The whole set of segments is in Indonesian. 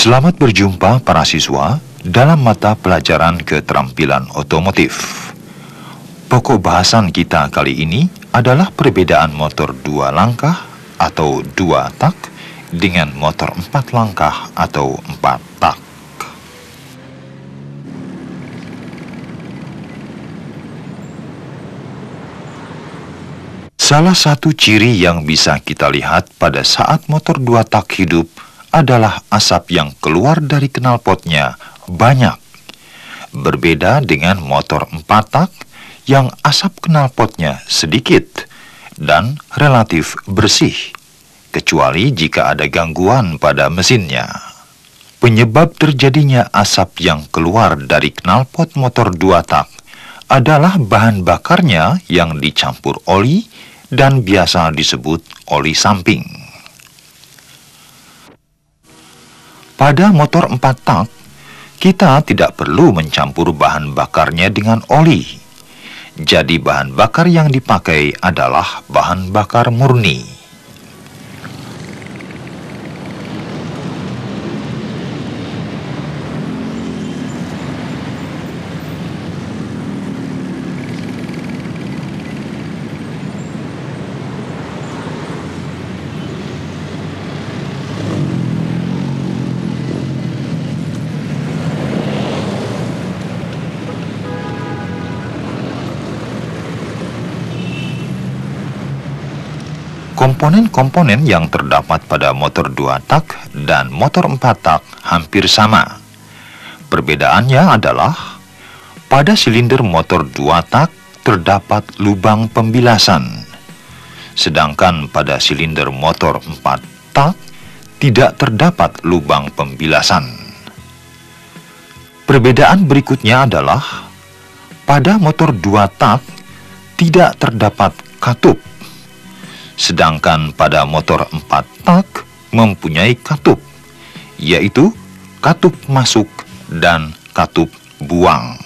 Selamat berjumpa para siswa dalam mata pelajaran keterampilan otomotif. Pokok bahasan kita kali ini adalah perbedaan motor 2 langkah atau 2 tak dengan motor 4 langkah atau 4 tak. Salah satu ciri yang bisa kita lihat pada saat motor 2 tak hidup adalah asap yang keluar dari knalpotnya banyak. Berbeda dengan motor 4 tak yang asap knalpotnya sedikit dan relatif bersih, kecuali jika ada gangguan pada mesinnya. Penyebab terjadinya asap yang keluar dari knalpot motor 2 tak adalah bahan bakarnya yang dicampur oli dan biasa disebut oli samping. Pada motor 4 tak, kita tidak perlu mencampur bahan bakarnya dengan oli. Jadi bahan bakar yang dipakai adalah bahan bakar murni. Komponen-komponen yang terdapat pada motor 2 tak dan motor 4 tak hampir sama. Perbedaannya adalah pada silinder motor 2 tak terdapat lubang pembilasan, sedangkan pada silinder motor 4 tak tidak terdapat lubang pembilasan. Perbedaan berikutnya adalah pada motor 2 tak tidak terdapat katup, sedangkan pada motor 4 tak mempunyai katup, yaitu katup masuk dan katup buang.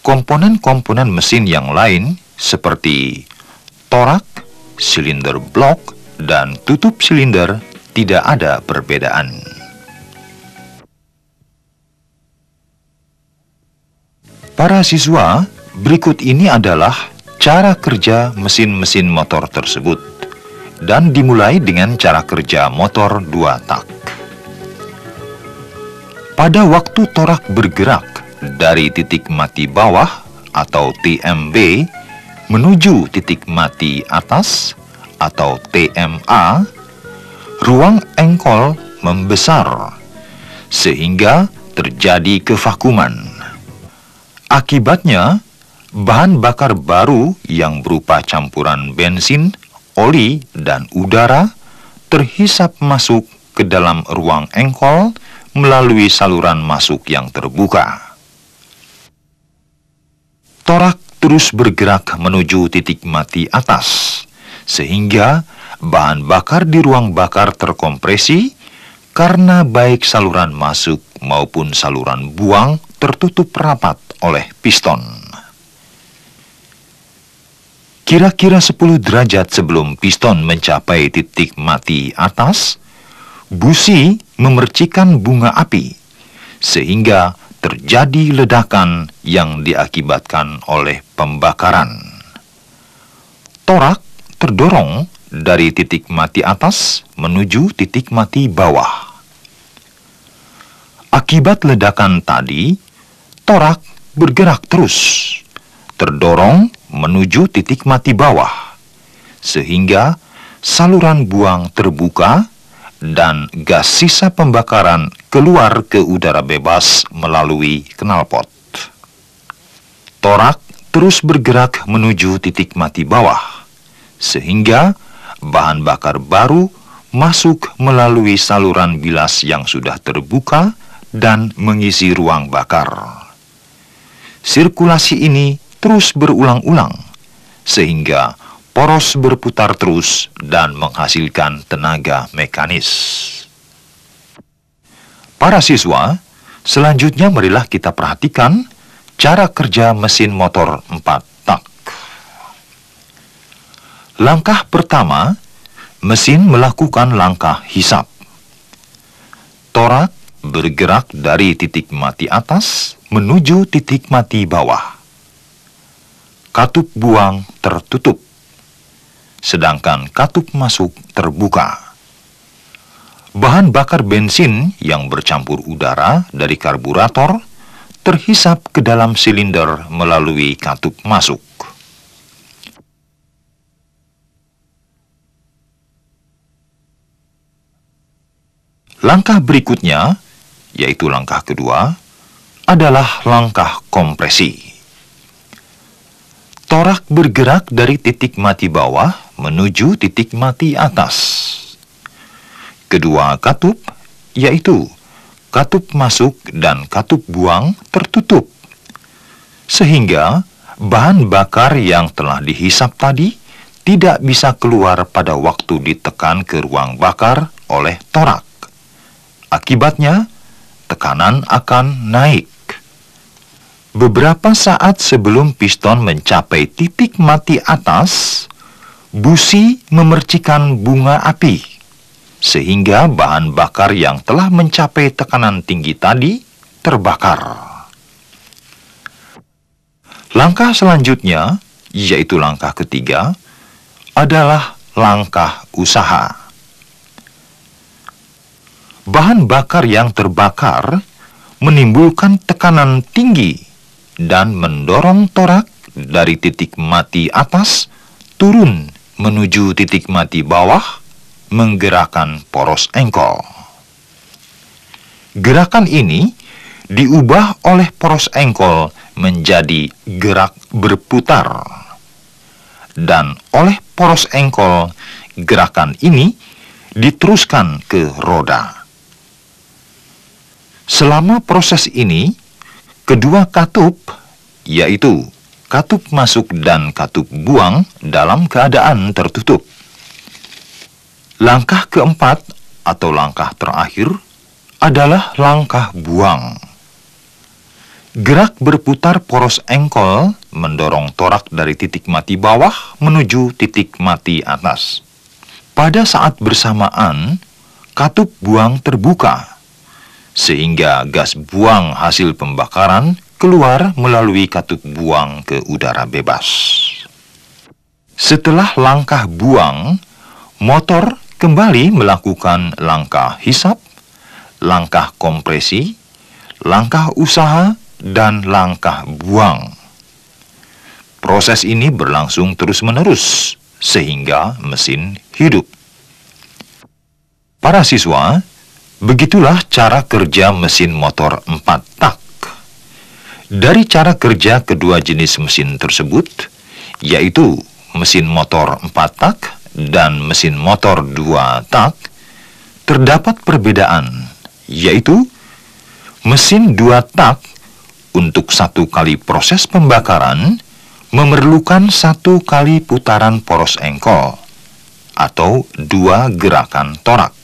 Komponen-komponen mesin yang lain seperti torak, silinder blok, dan tutup silinder tidak ada perbedaan. Para siswa, berikut ini adalah cara kerja mesin-mesin motor tersebut, dan dimulai dengan cara kerja motor 2 tak. Pada waktu torak bergerak dari titik mati bawah atau TMB menuju titik mati atas atau TMA, ruang engkol membesar sehingga terjadi kevakuman. Akibatnya, bahan bakar baru yang berupa campuran bensin, oli, dan udara terhisap masuk ke dalam ruang engkol melalui saluran masuk yang terbuka. Torak terus bergerak menuju titik mati atas, sehingga bahan bakar di ruang bakar terkompresi karena baik saluran masuk maupun saluran buang tertutup rapat oleh piston. Kira-kira 10 derajat sebelum piston mencapai titik mati atas, busi memercikan bunga api, sehingga terjadi ledakan yang diakibatkan oleh pembakaran. Torak terdorong dari titik mati atas menuju titik mati bawah. Akibat ledakan tadi, torak bergerak terus, terdorong menuju titik mati bawah, sehingga saluran buang terbuka dan gas sisa pembakaran keluar ke udara bebas melalui knalpot. Torak terus bergerak menuju titik mati bawah, sehingga bahan bakar baru masuk melalui saluran bilas yang sudah terbuka dan mengisi ruang bakar. Sirkulasi ini terus berulang-ulang, sehingga poros berputar terus dan menghasilkan tenaga mekanis. Para siswa, selanjutnya marilah kita perhatikan cara kerja mesin motor 4 tak. Langkah pertama, mesin melakukan langkah hisap. Torak bergerak dari titik mati atas menuju titik mati bawah. Katup buang tertutup, sedangkan katup masuk terbuka. Bahan bakar bensin yang bercampur udara dari karburator terhisap ke dalam silinder melalui katup masuk. Langkah berikutnya, yaitu langkah kedua, adalah langkah kompresi. Torak bergerak dari titik mati bawah menuju titik mati atas. Kedua katup, yaitu katup masuk dan katup buang, tertutup, sehingga bahan bakar yang telah dihisap tadi tidak bisa keluar pada waktu ditekan ke ruang bakar oleh torak. Akibatnya, tekanan akan naik. Beberapa saat sebelum piston mencapai titik mati atas, busi memercikan bunga api, sehingga bahan bakar yang telah mencapai tekanan tinggi tadi terbakar. Langkah selanjutnya, yaitu langkah ketiga, adalah langkah usaha. Bahan bakar yang terbakar menimbulkan tekanan tinggi dan mendorong torak dari titik mati atas turun menuju titik mati bawah, menggerakkan poros engkol. Gerakan ini diubah oleh poros engkol menjadi gerak berputar, dan oleh poros engkol gerakan ini diteruskan ke roda. Selama proses ini, kedua katup, yaitu katup masuk dan katup buang, dalam keadaan tertutup. Langkah keempat atau langkah terakhir adalah langkah buang. Gerak berputar poros engkol mendorong torak dari titik mati bawah menuju titik mati atas. Pada saat bersamaan, katup buang terbuka, sehingga gas buang hasil pembakaran keluar melalui katup buang ke udara bebas. Setelah langkah buang, motor kembali melakukan langkah hisap, langkah kompresi, langkah usaha, dan langkah buang. Proses ini berlangsung terus-menerus sehingga mesin hidup. Para siswa, begitulah cara kerja mesin motor 4 tak. Dari cara kerja kedua jenis mesin tersebut, yaitu mesin motor 4 tak dan mesin motor 2 tak, terdapat perbedaan, yaitu mesin 2 tak untuk 1 kali proses pembakaran memerlukan 1 kali putaran poros engkol atau 2 gerakan torak.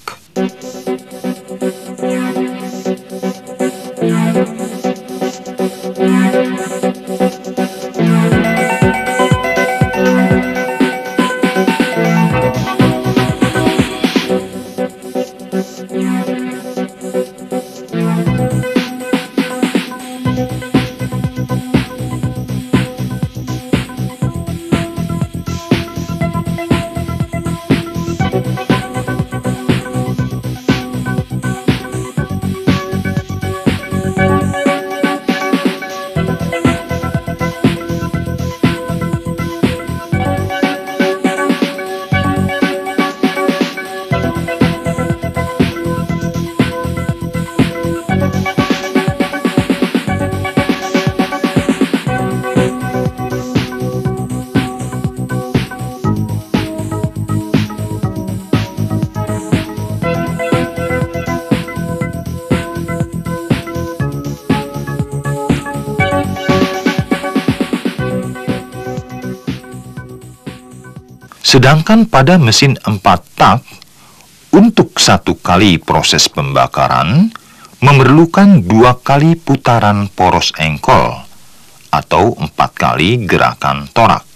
Sedangkan pada mesin 4 tak, untuk 1 kali proses pembakaran, memerlukan 2 kali putaran poros engkol, atau 4 kali gerakan torak.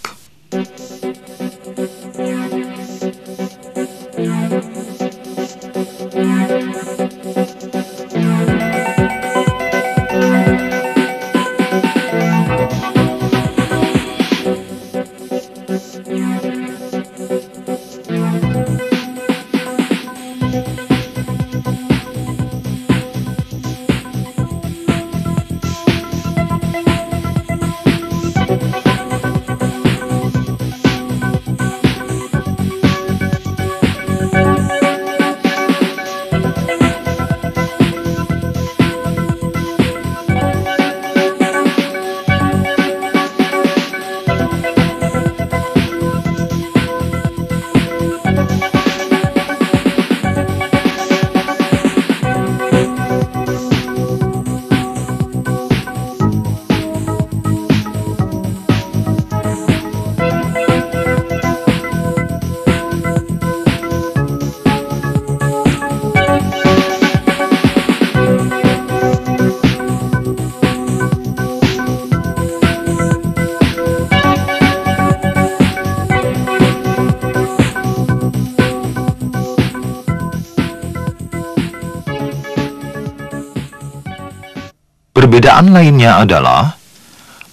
Perbedaan lainnya adalah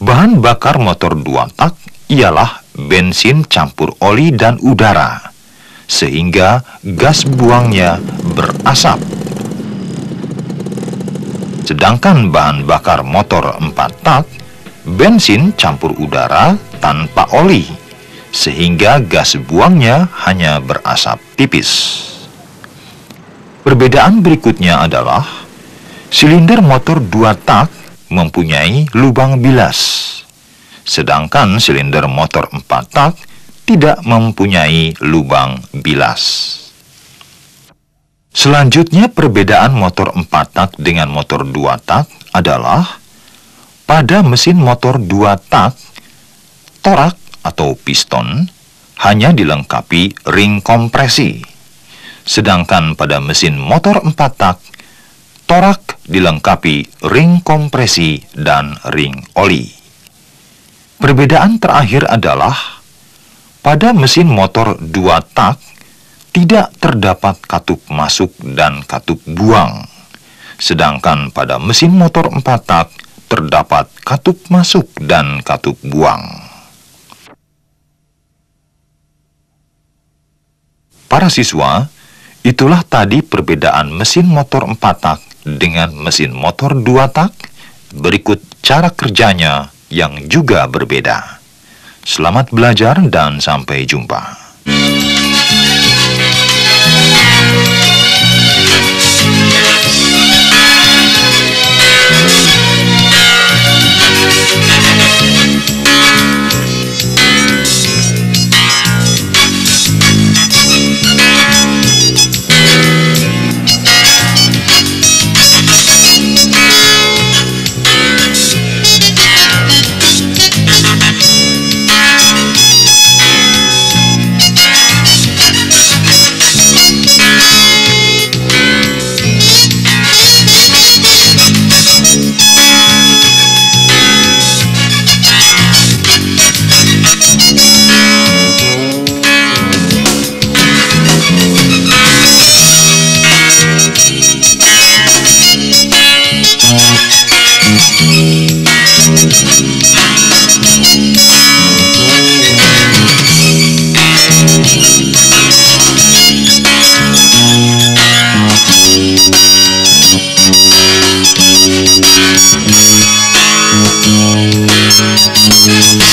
bahan bakar motor 2 tak ialah bensin campur oli dan udara, sehingga gas buangnya berasap. Sedangkan bahan bakar motor 4 tak, bensin campur udara tanpa oli, sehingga gas buangnya hanya berasap tipis. Perbedaan berikutnya adalah silinder motor 2 tak mempunyai lubang bilas, sedangkan silinder motor 4 tak tidak mempunyai lubang bilas. Selanjutnya, perbedaan motor 4 tak dengan motor 2 tak adalah pada mesin motor 2 tak, torak atau piston hanya dilengkapi ring kompresi, sedangkan pada mesin motor 4 tak, torak dilengkapi ring kompresi dan ring oli. Perbedaan terakhir adalah pada mesin motor 2 tak tidak terdapat katup masuk dan katup buang, sedangkan pada mesin motor 4 tak terdapat katup masuk dan katup buang. Para siswa, itulah tadi perbedaan mesin motor 4 tak dengan mesin motor 2 tak. Berikut cara kerjanya yang juga berbeda. Selamat belajar dan sampai jumpa. Thank you.